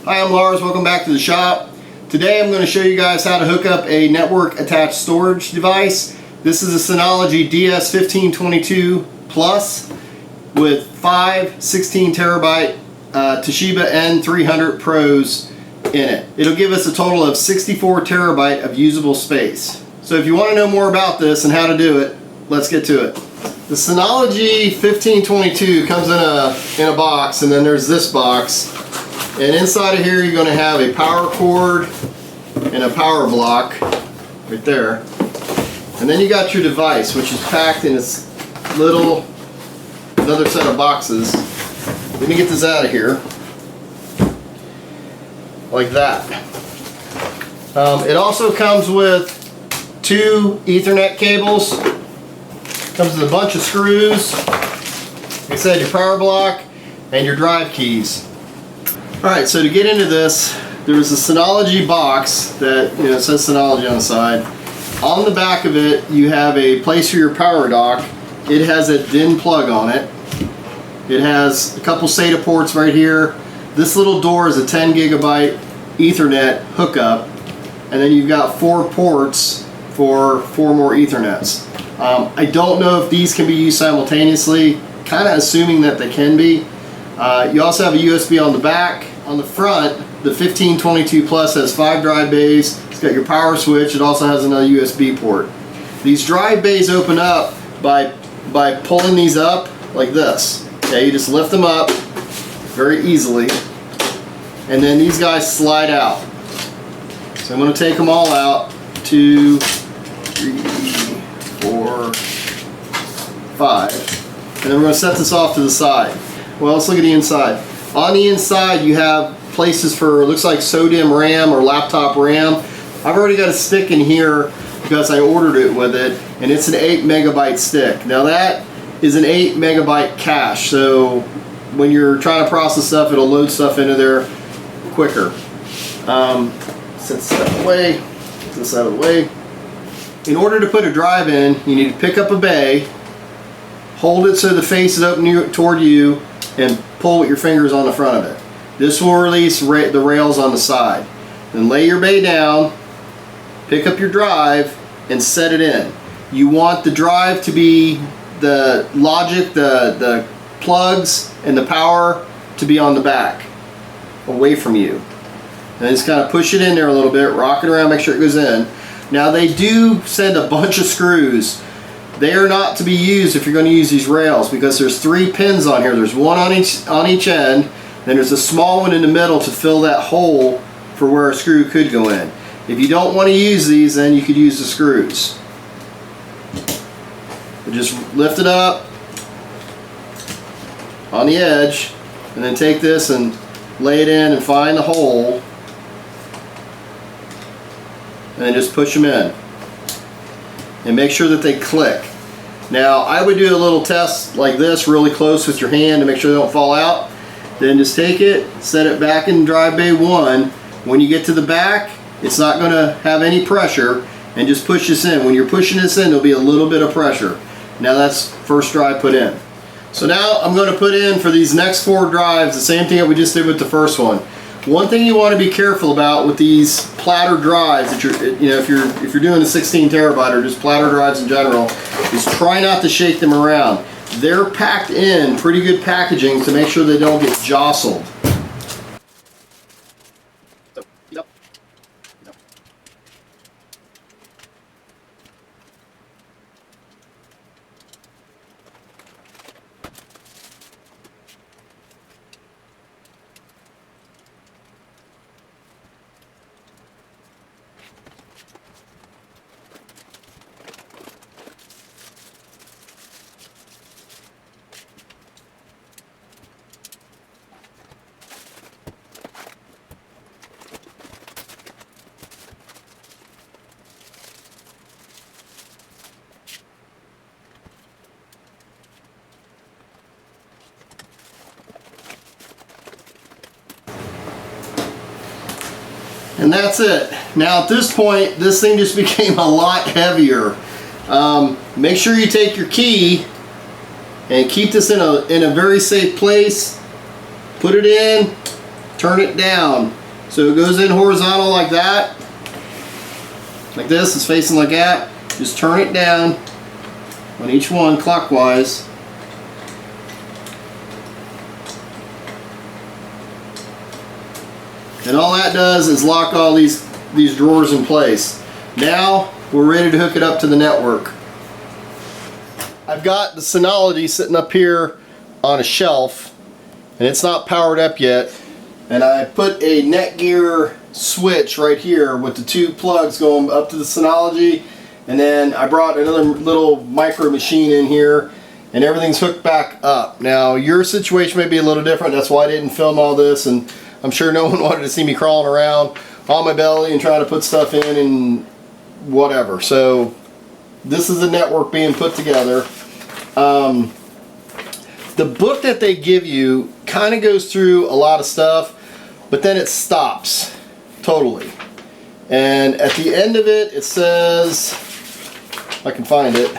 Hi, I'm Lars. Welcome back to the shop. Today I'm going to show you guys how to hook up a network attached storage device. This is a Synology DS1522 Plus with 5 16 terabyte Toshiba N300 Pros in it. It'll give us a total of 64 terabyte of usable space. So if you want to know more about this and how to do it, let's get to it. The Synology 1522 comes in a box, and then there's this box. And inside of here you're going to have a power cord and a power block right there. And then you got your device, which is packed in this another set of boxes. Let me get this out of here. Like that. It also comes with 2 Ethernet cables. Comes with a bunch of screws. Like I said, your power block and your drive keys. Alright, so to get into this, there's a Synology box that, it says Synology on the side. On the back of it, you have a place for your power dock. It has a DIN plug on it. It has a couple SATA ports right here. This little door is a 10 gigabyte Ethernet hookup. And then you've got 4 ports for 4 more Ethernets. I don't know if these can be used simultaneously, kind of assuming that they can be. You also have a USB on the back. On the front, the 1522 Plus has 5 drive bays. It's got your power switch. It also has another USB port. These drive bays open up by pulling these up like this. Okay, you just lift them up very easily, and then these guys slide out. So I'm going to take them all out. 2, 3, 4, 5. And then we're going to set this off to the side. Well, let's look at the inside. On the inside you have places for, looks like SODIMM RAM or laptop RAM. I've already got a stick in here because I ordered it with it, and it's an 8 megabyte stick. Now that is an 8 megabyte cache, so when you're trying to process stuff, it'll load stuff into there quicker. Set this out of the way. Get this out of the way. In order to put a drive in, you need to pick up a bay, hold it so the face is open toward you, and pull with your fingers on the front of it. This will release the rails on the side. Then lay your bay down, pick up your drive, and set it in. You want the drive to be the logic, the plugs, and the power to be on the back, away from you. And just kind of push it in there a little bit, rock it around, make sure it goes in. Now they do send a bunch of screws. They are not to be used if you're going to use these rails, because there's 3 pins on here. There's one on each end, then there's a small one in the middle to fill that hole for where a screw could go in. If you don't want to use these, then you could use the screws. But just lift it up on the edge, and then take this and lay it in and find the hole, and then just push them in. And make sure that they click. Now I would do a little test like this really close with your hand to make sure they don't fall out. Then just take it, set it back in drive bay 1. When you get to the back, it's not going to have any pressure, and just push this in. When you're pushing this in, there'll be a little bit of pressure. Now that's first drive put in. So now I'm going to put in for these next 4 drives the same thing that we just did with the first one. One thing you want to be careful about with these platter drives, that if you're doing a 16 terabyte or just platter drives in general, is try not to shake them around. They're packed in pretty good packaging to make sure they don't get jostled. And that's it. Now at this point, this thing just became a lot heavier. Make sure you take your key and keep this in a very safe place. Put it in, turn it down. So it goes in horizontal like that. Like this, it's facing like that. Just turn it down on each one clockwise. And all that does is lock all these drawers in place. Now we're ready to hook it up to the network. I've got the Synology sitting up here on a shelf, and it's not powered up yet. And I put a Netgear switch right here with the two plugs going up to the Synology, and then I brought another little micro machine in here, and everything's hooked back up. Now your situation may be a little different, that's why I didn't film all this, and I'm sure no one wanted to see me crawling around on my belly and trying to put stuff in and whatever. So this is the network being put together. The book that they give you kind of goes through a lot of stuff, but then it stops totally. And at the end of it, it says, if I can find it,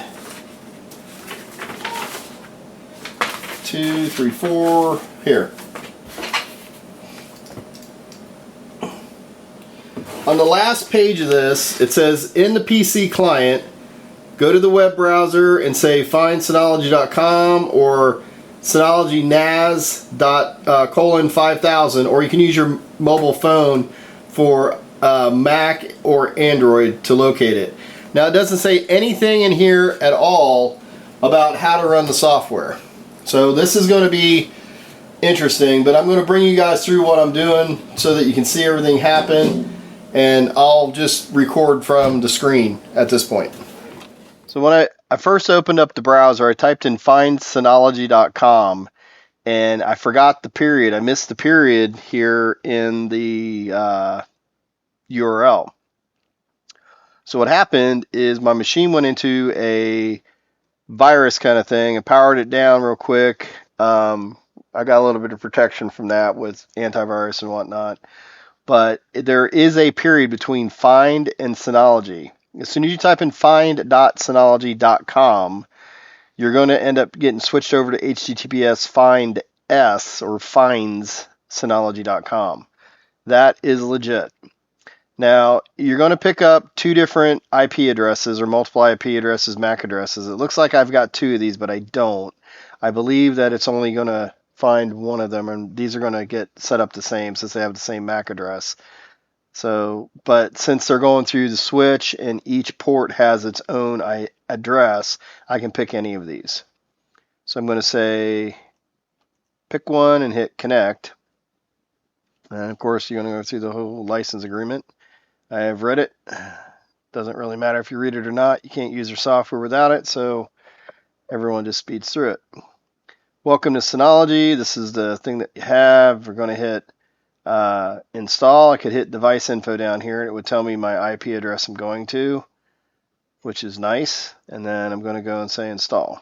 2, 3, 4, here. On the last page of this, it says, in the PC client, go to the web browser and say find Synology.com or Synology NAS :5000, or you can use your mobile phone for Mac or Android to locate it. Now it doesn't say anything in here at all about how to run the software. So this is going to be interesting, but I'm going to bring you guys through what I'm doing so that you can see everything happen, and I'll just record from the screen at this point. So when I first opened up the browser, I typed in findsynology.com, and I forgot the period. I missed the period here in the URL. So what happened is my machine went into a virus kind of thing. I powered it down real quick. I got a little bit of protection from that with antivirus and whatnot. But there is a period between find and Synology. As soon as you type in find.synology.com, you're going to end up getting switched over to HTTPS find s or findssynology.com. That is legit. Now, you're going to pick up two different IP addresses or multiple IP addresses, MAC addresses. It looks like I've got two of these, but I don't. I believe that it's only going to find one of them, and these are going to get set up the same since they have the same MAC address. So, but since they're going through the switch and each port has its own address, I can pick any of these. So I'm going to say pick one and hit connect. And of course, you're going to go through the whole license agreement. I have read it. Doesn't really matter if you read it or not. You can't use their software without it, so everyone just speeds through it. Welcome to Synology. This is the thing that you have. We're going to hit install. I could hit device info down here, and it would tell me my IP address I'm going to, which is nice. And then I'm going to go and say install.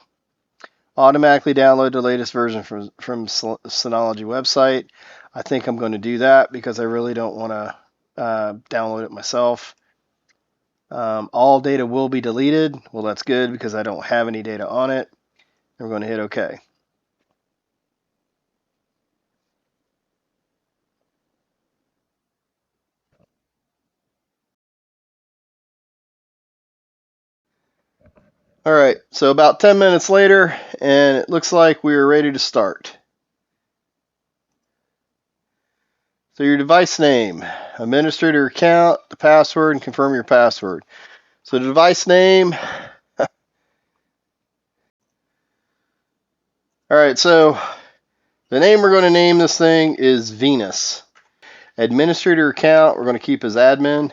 Automatically download the latest version from Synology website. I think I'm going to do that because I really don't want to download it myself. All data will be deleted. Well, that's good because I don't have any data on it. We're going to hit OK. All right, so about 10 minutes later, and it looks like we are ready to start. So your device name, administrator account, the password, and confirm your password. So the device name. All right, so the name we're going to name this thing is Venus. Administrator account, we're going to keep as admin.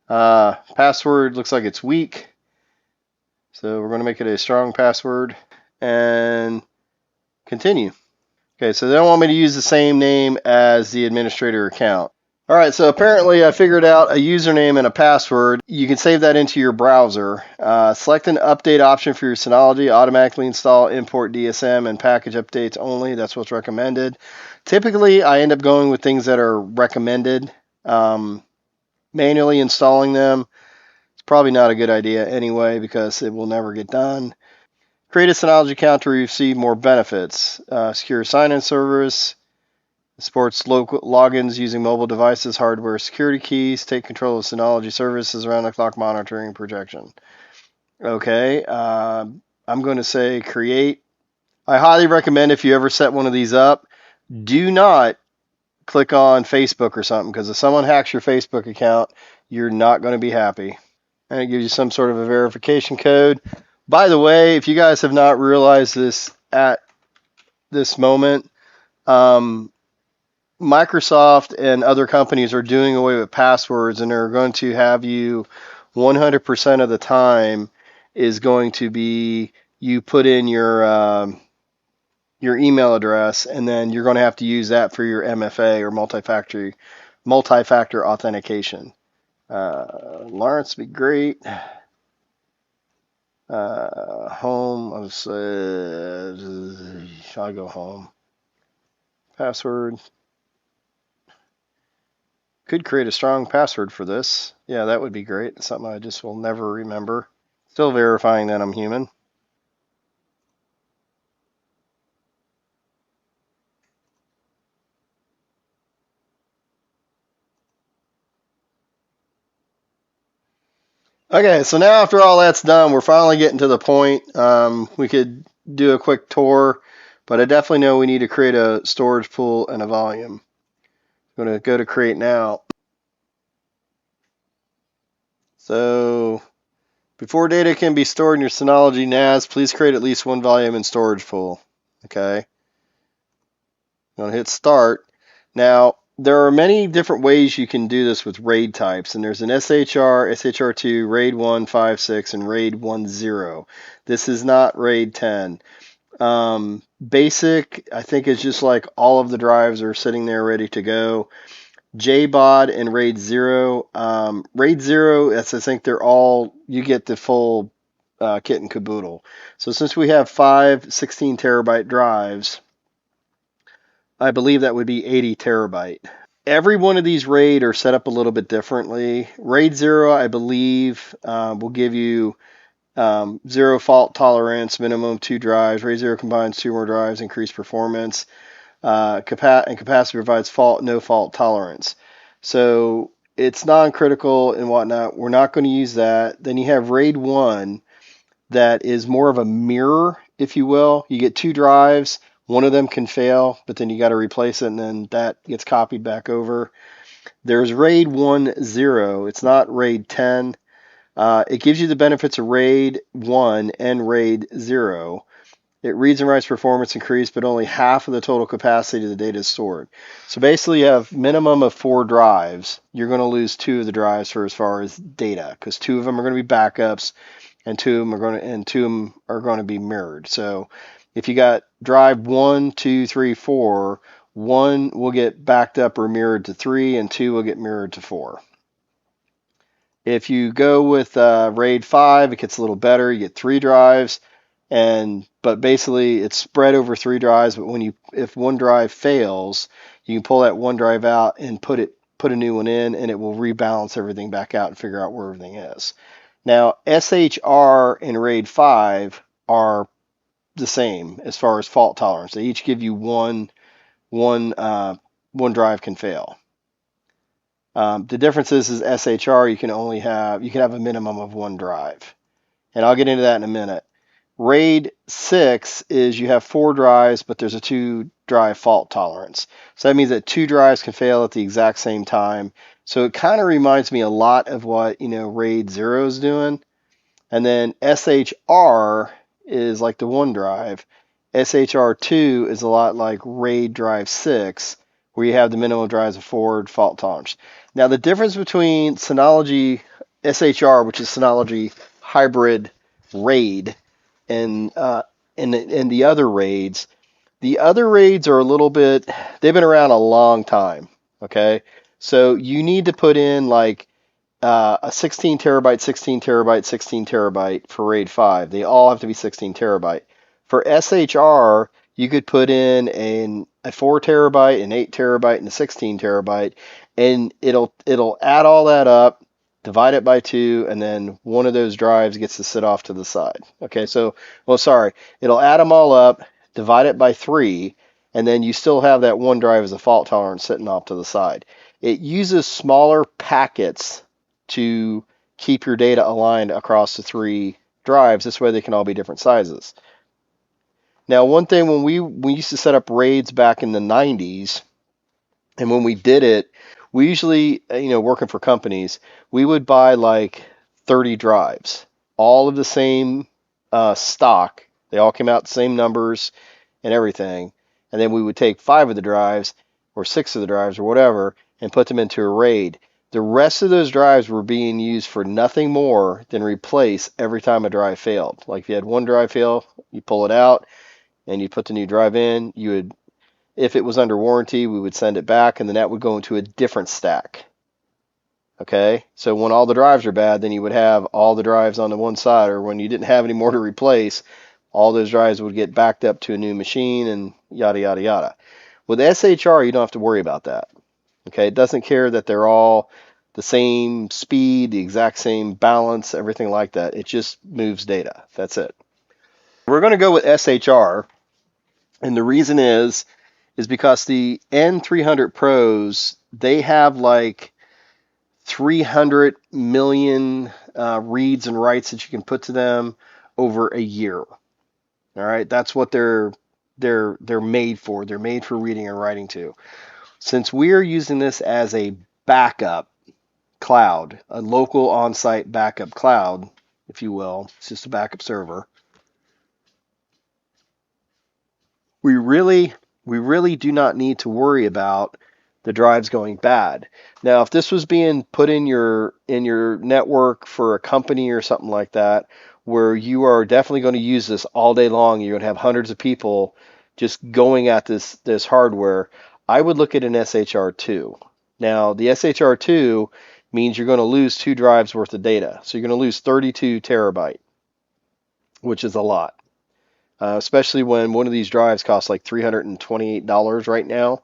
Password looks like it's weak. So we're going to make it a strong password and continue. Okay, so they don't want me to use the same name as the administrator account. All right, so apparently I figured out a username and a password. You can save that into your browser. Select an update option for your Synology. Automatically install, import DSM, and package updates only. That's what's recommended. Typically, I end up going with things that are recommended. Manually installing them, it's probably not a good idea anyway because it will never get done. Create a Synology account to receive more benefits. Secure sign-in service. Supports local logins using mobile devices, hardware security keys, take control of Synology services, around the clock monitoring protection. Okay, I'm going to say create. I highly recommend if you ever set one of these up, do not click on Facebook or something, because if someone hacks your Facebook account, you're not going to be happy. And it gives you some sort of a verification code. By the way, if you guys have not realized this at this moment, Microsoft and other companies are doing away with passwords, and they're going to have you 100% of the time is going to be you put in your email address, and then you're going to have to use that for your MFA or multi-factor authentication. Lawrence would be great. Home. I'll go home. Password. Could create a strong password for this. Yeah, that would be great. It's something I just will never remember. Still verifying that I'm human. Okay, so now after all that's done, we're finally getting to the point. We could do a quick tour, but I definitely know we need to create a storage pool and a volume. I'm going to go to create now. So before data can be stored in your Synology NAS, please create at least one volume and storage pool. Okay. I'm going to hit start. Now, there are many different ways you can do this with RAID types, and there's an SHR, SHR2, RAID 1, 5, 6, and RAID 1, 0. This is not RAID 10. Basic, I think, is just like all of the drives are sitting there ready to go. JBOD and RAID 0. RAID 0, I think they're all, you get the full kit and caboodle. So since we have 5 16 terabyte drives, I believe that would be 80 terabyte. Every one of these RAID are set up a little bit differently. RAID 0, I believe, will give you 0 fault tolerance, minimum 2 drives. RAID 0 combines 2 more drives, increased performance. And capacity provides no fault tolerance. So it's non-critical and whatnot. We're not going to use that. Then you have RAID 1 that is more of a mirror, if you will. You get 2 drives. One of them can fail, but then you got to replace it, and then that gets copied back over. There's RAID 1.0. It's not RAID 10. It gives you the benefits of RAID 1 and RAID 0. It reads and writes performance increase, but only half of the total capacity of the data is stored. So basically, you have minimum of 4 drives. You're going to lose 2 of the drives for as far as data, because 2 of them are going to be backups, and 2 of them are going to be mirrored. So if you got drive 1, 2, 3, 4, 1 will get backed up or mirrored to 3, and 2 will get mirrored to 4. If you go with RAID 5, it gets a little better. You get 3 drives, but basically it's spread over 3 drives. But if one drive fails, you can pull that one drive out and put a new one in, and it will rebalance everything back out and figure out where everything is. Now, SHR and RAID 5 are the same as far as fault tolerance. They each give you one drive can fail. The difference is SHR, you can have a minimum of 1 drive, and I'll get into that in a minute. RAID 6 is you have 4 drives, but there's a 2 drive fault tolerance. So that means that 2 drives can fail at the exact same time. So it kind of reminds me a lot of what RAID 0 is doing. And then SHR is like the 1 drive. SHR2 is a lot like RAID drive 6, where you have the minimum drives of 4 fault tolerance. Now the difference between Synology SHR, which is Synology hybrid RAID, and the other RAIDs. The other RAIDs are they've been around a long time. Okay, so you need to put in like a 16 terabyte, 16 terabyte, 16 terabyte for RAID 5. They all have to be 16 terabyte. For SHR, you could put in a 4 terabyte, an 8 terabyte, and a 16 terabyte, and it'll add all that up, divide it by 2, and then one of those drives gets to sit off to the side. Okay, it'll add them all up, divide it by 3, and then you still have that one drive as a fault tolerance sitting off to the side. It uses smaller packets to keep your data aligned across the 3 drives. This way they can all be different sizes. Now, one thing, when we used to set up RAIDs back in the 90s, and when we did it, we usually, working for companies, we would buy like 30 drives, all of the same stock. They all came out the same numbers and everything. And then we would take 5 of the drives or 6 of the drives or whatever and put them into a RAID. The rest of those drives were being used for nothing more than replace every time a drive failed. Like if you had one drive fail, you pull it out and you put the new drive in. You would, if it was under warranty, we would send it back, and then that would go into a different stack. Okay, so when all the drives are bad, then you would have all the drives on the one side, or when you didn't have any more to replace, all those drives would get backed up to a new machine and yada, yada, yada. With SHR, you don't have to worry about that. Okay, it doesn't care that they're all the same speed, the exact same balance, everything like that. It just moves data. That's it. We're going to go with SHR, and the reason is because the N300 Pros, they have like 300 million reads and writes that you can put to them over a year. All right, that's what they're made for. They're made for reading and writing to. Since we are using this as a backup cloud, a local on-site backup cloud, if you will, it's just a backup server. We really do not need to worry about the drives going bad. Now, if this was being put in your network for a company or something like that, where you are definitely going to use this all day long, you're going to have hundreds of people just going at this hardware, I would look at an SHR2. Now, the SHR2 means you're going to lose 2 drives worth of data. So you're going to lose 32 terabyte, which is a lot. Especially when one of these drives costs like $328 right now,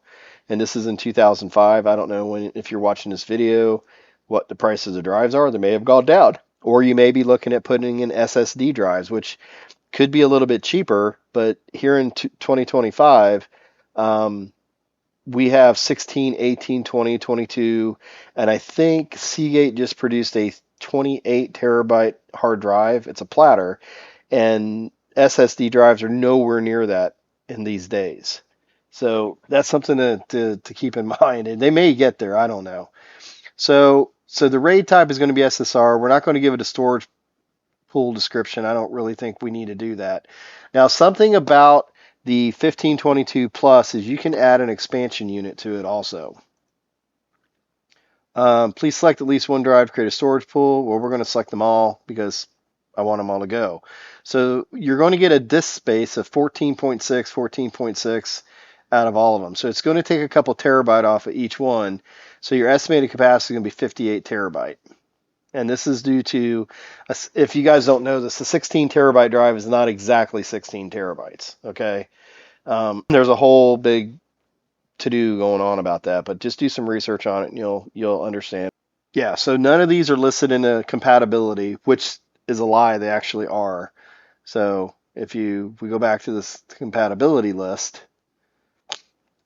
and this is in 2005. I don't know if you're watching this video, what the prices of the drives are. They may have gone down, or you may be looking at putting in SSD drives, which could be a little bit cheaper. But here in 2025, we have 16, 18, 20, 22, and I think Seagate just produced a 28 terabyte hard drive. It's a platter, and SSD drives are nowhere near that in these days. So that's something to keep in mind. And they may get there, I don't know. So the RAID type is going to be SSR. We're not going to give it a storage pool description. I don't really think we need to do that. Now, something about the 1522 Plus is you can add an expansion unit to it also. Please select at least one drive to create a storage pool. Well, we're going to select them all because I want them all to go. So you're going to get a disk space of 14.6 out of all of them. So it's going to take a couple terabyte off of each one. So your estimated capacity is going to be 58 terabyte. And this is due to, if you guys don't know this, the 16 terabyte drive is not exactly 16 terabytes. Okay. There's a whole big to-do going on about that, but just do some research on it and you'll understand. Yeah, so none of these are listed in a compatibility, which is a lie. They actually are. So if we go back to this compatibility list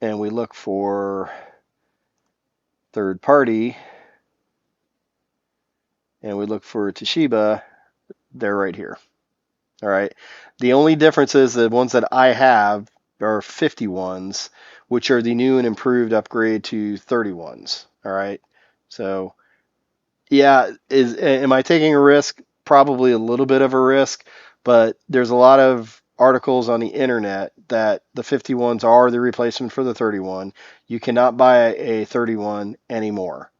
and we look for third party and we look for Toshiba, they're right here. All right. The only difference is the ones that I have are 51s, which are the new and improved upgrade to 31s. All right. So yeah, am I taking a risk? Probably a little bit of a risk, but there's a lot of articles on the internet that the 51s are the replacement for the 31. You cannot buy a 31 anymore,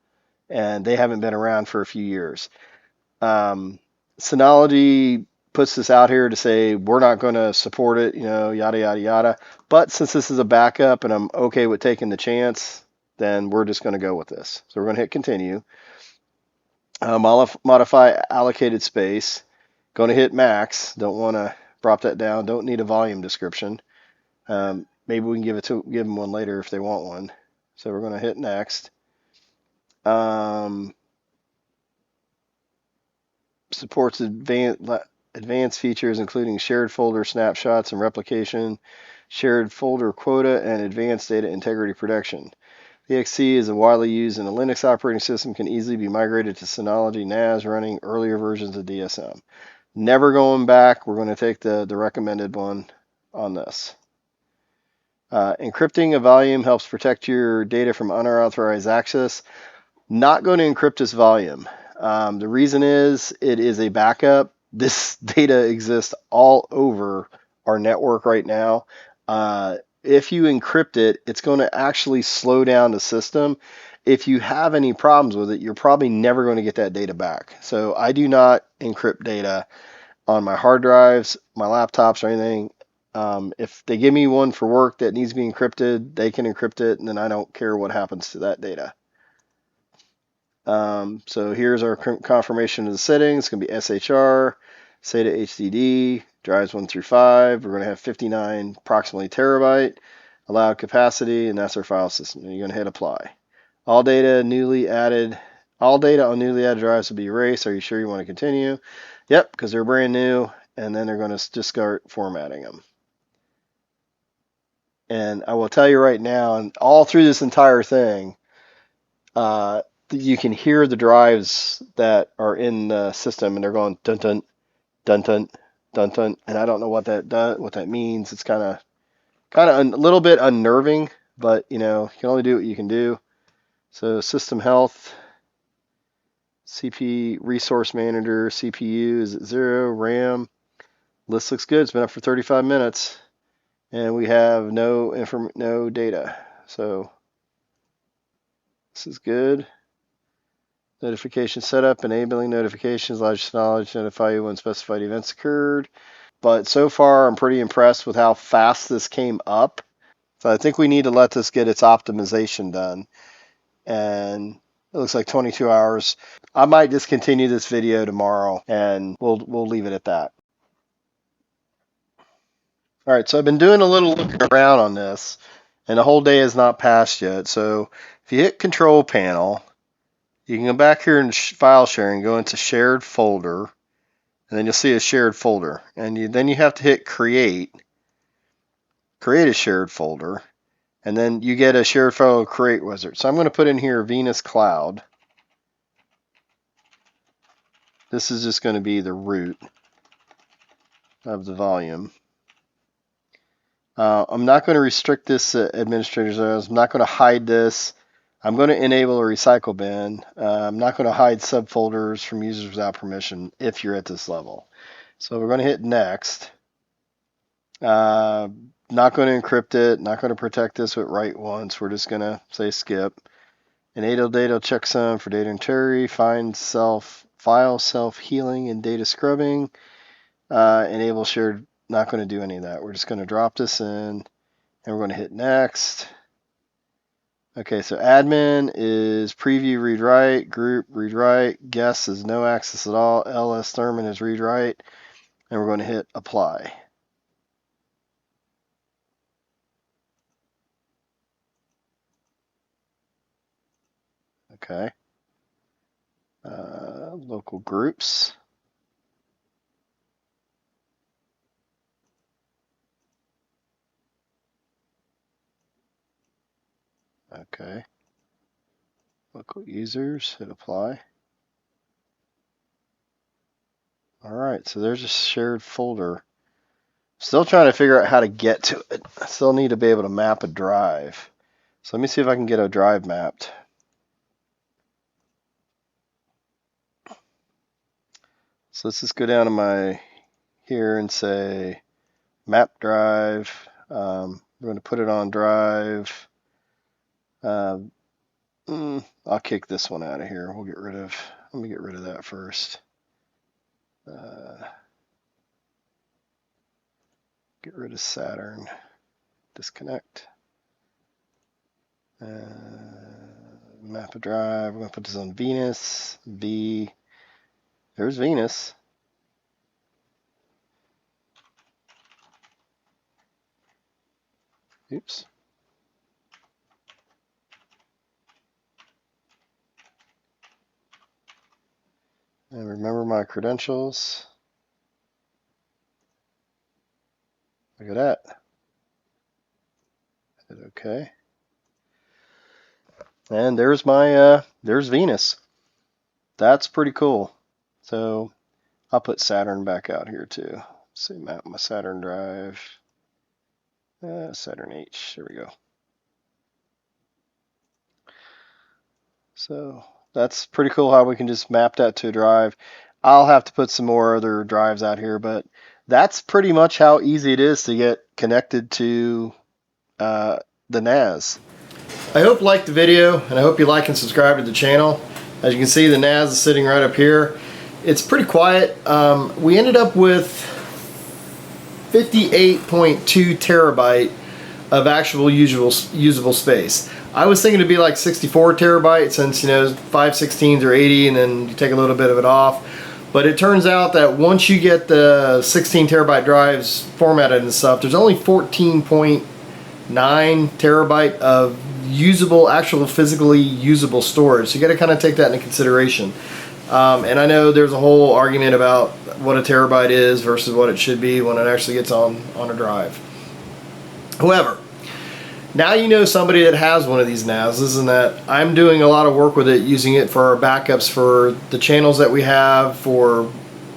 and they haven't been around for a few years. Synology puts this out here to say we're not going to support it, yada, yada, yada. But since this is a backup and I'm okay with taking the chance, then we're just going to go with this. So we're going to hit continue. Modify allocated space. Going to hit max. Don't want to drop that down. Don't need a volume description. Maybe we can give them one later if they want one. So we're going to hit next. Supports advanced features including shared folder snapshots and replication. shared folder quota, and advanced data integrity protection. The XC is widely used in a Linux operating system, can easily be migrated to Synology NAS running earlier versions of DSM. Never going back. We're going to take the recommended one on this. Encrypting a volume helps protect your data from unauthorized access. Not going to encrypt this volume. The reason is it is a backup. This data exists all over our network right now. If you encrypt it, it's going to actually slow down the system. If you have any problems with it, you're probably never going to get that data back. So I do not encrypt data on my hard drives, my laptops, or anything. If they give me one for work that needs to be encrypted, they can encrypt it, and then I don't care what happens to that data. So here's our confirmation of the settings. It's going to be SHR, SATA HDD, drives 1 through 5. We're going to have 59 approximately terabyte allowed capacity, and that's our file system. And you're going to hit apply. All data on newly added drives will be erased. Are you sure you want to continue? Yep, because they're brand new, and then they're going to just start formatting them. And I will tell you right now, and all through this entire thing, you can hear the drives that are in the system, and they're going dun dun dun dun dun dun, and I don't know what that means. It's kind of a little bit unnerving, but you can only do what you can do. So system health, CP resource manager, CPU is at 0, RAM. List looks good. It's been up for 35 minutes, and we have no data. So this is good. Notification setup, enabling notifications, allows knowledge to notify you when specified events occurred. But so far, I'm pretty impressed with how fast this came up. So I think we need to let this get its optimization done. And it looks like 22 hours. I might discontinue this video tomorrow, and we'll leave it at that. All right, so I've been doing a little looking around on this, and the whole day has not passed yet. So if you hit Control Panel, you can go back here in File Sharing, go into Shared Folder, and then you'll see a shared folder. And then you have to hit Create a shared folder, and then you get a shared folder create wizard. So I'm going to put in here Venus Cloud. This is just going to be the root of the volume. I'm not going to restrict this administrator's errors. I'm not going to hide this. I'm going to enable a recycle bin. I'm not going to hide subfolders from users without permission if you're at this level. So we're going to hit next. Not going to encrypt it. Not going to protect this with write once. We're just going to say skip. Enable data checksum for data integrity. Find file self-healing and data scrubbing. Enable shared. Not going to do any of that. We're just going to drop this in, and we're going to hit next. Okay, so admin is preview read write, group read write, guest is no access at all, LS Thurman is read write, and we're going to hit apply. Okay. Local groups. Okay. Local users, hit apply. All right, so there's a shared folder. Still trying to figure out how to get to it. I still need to be able to map a drive. So let me see if I can get a drive mapped. So let's just go down to here and say map drive. We're going to put it on drive. I'll kick this one out of here. Let me get rid of that first. Get rid of Saturn. Disconnect. Map a drive. We're going to put this on Venus. There's Venus. Oops. And remember my credentials. Look at that. Okay. And there's my, there's Venus. That's pretty cool. So I'll put Saturn back out here too. Let's see, map my Saturn drive. Saturn H, there we go. So that's pretty cool how we can just map that to a drive. I'll have to put some more other drives out here, but that's pretty much how easy it is to get connected to the NAS. I hope you liked the video, and I hope you like and subscribe to the channel. As you can see, the NAS is sitting right up here. It's pretty quiet. We ended up with 58.2 terabyte of actual usable space. I was thinking it'd be like 64 terabyte since, you know, 5/16s are 80 and then you take a little bit of it off. But it turns out that once you get the 16 terabyte drives formatted and stuff, there's only 14.9 terabyte of usable, actual physically usable storage. So you got to kind of take that into consideration. And I know there's a whole argument about what a terabyte is versus what it should be when it actually gets on a drive. However, now you know somebody that has one of these NASs, and that I'm doing a lot of work with it, using it for our backups for the channels that we have, for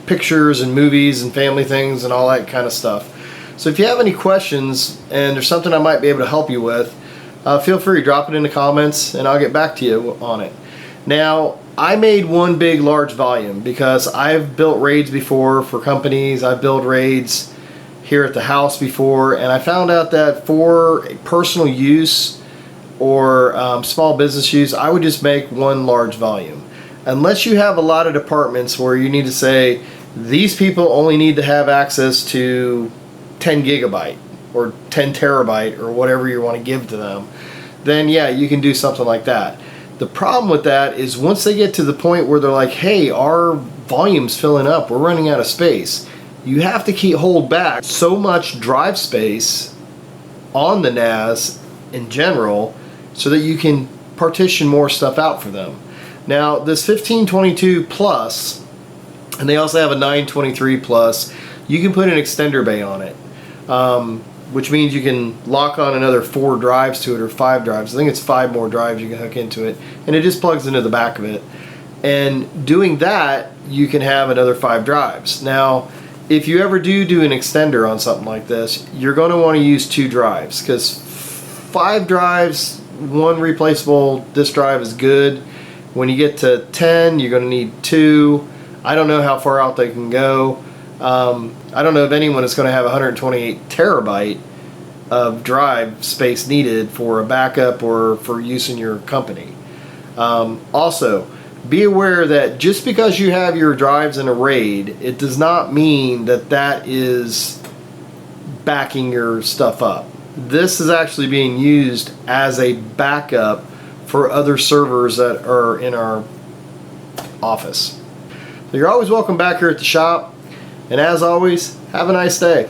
pictures and movies and family things and all that kind of stuff. So if you have any questions and there's something I might be able to help you with, feel free to drop it in the comments and I'll get back to you on it. Now, I made one big large volume because I've built RAIDs before for companies. I've built RAIDs here at the house before, and I found out that for personal use or small business use, I would just make one large volume. Unless you have a lot of departments where you need to say, these people only need to have access to 10 gigabyte or 10 terabyte or whatever you want to give to them, then yeah, you can do something like that. The problem with that is once they get to the point where they're like, hey, our volume's filling up, we're running out of space, you have to hold back so much drive space on the NAS in general so that you can partition more stuff out for them. Now, this 1522 Plus, and they also have a 923 Plus, you can put an extender bay on it, which means you can lock on another 4 drives to it, or 5 drives. I think it's 5 more drives you can hook into it, and it just plugs into the back of it. And doing that, you can have another 5 drives. Now, if you ever do an extender on something like this, you're going to want to use 2 drives, because 5 drives, 1 replaceable disk drive is good. When you get to 10, you're going to need 2. I don't know how far out they can go. I don't know if anyone is going to have 128 terabyte of drive space needed for a backup or for use in your company. Also, be aware that just because you have your drives in a RAID, it does not mean that that is backing your stuff up. This is actually being used as a backup for other servers that are in our office. So you're always welcome back here at the shop, and as always, have a nice day.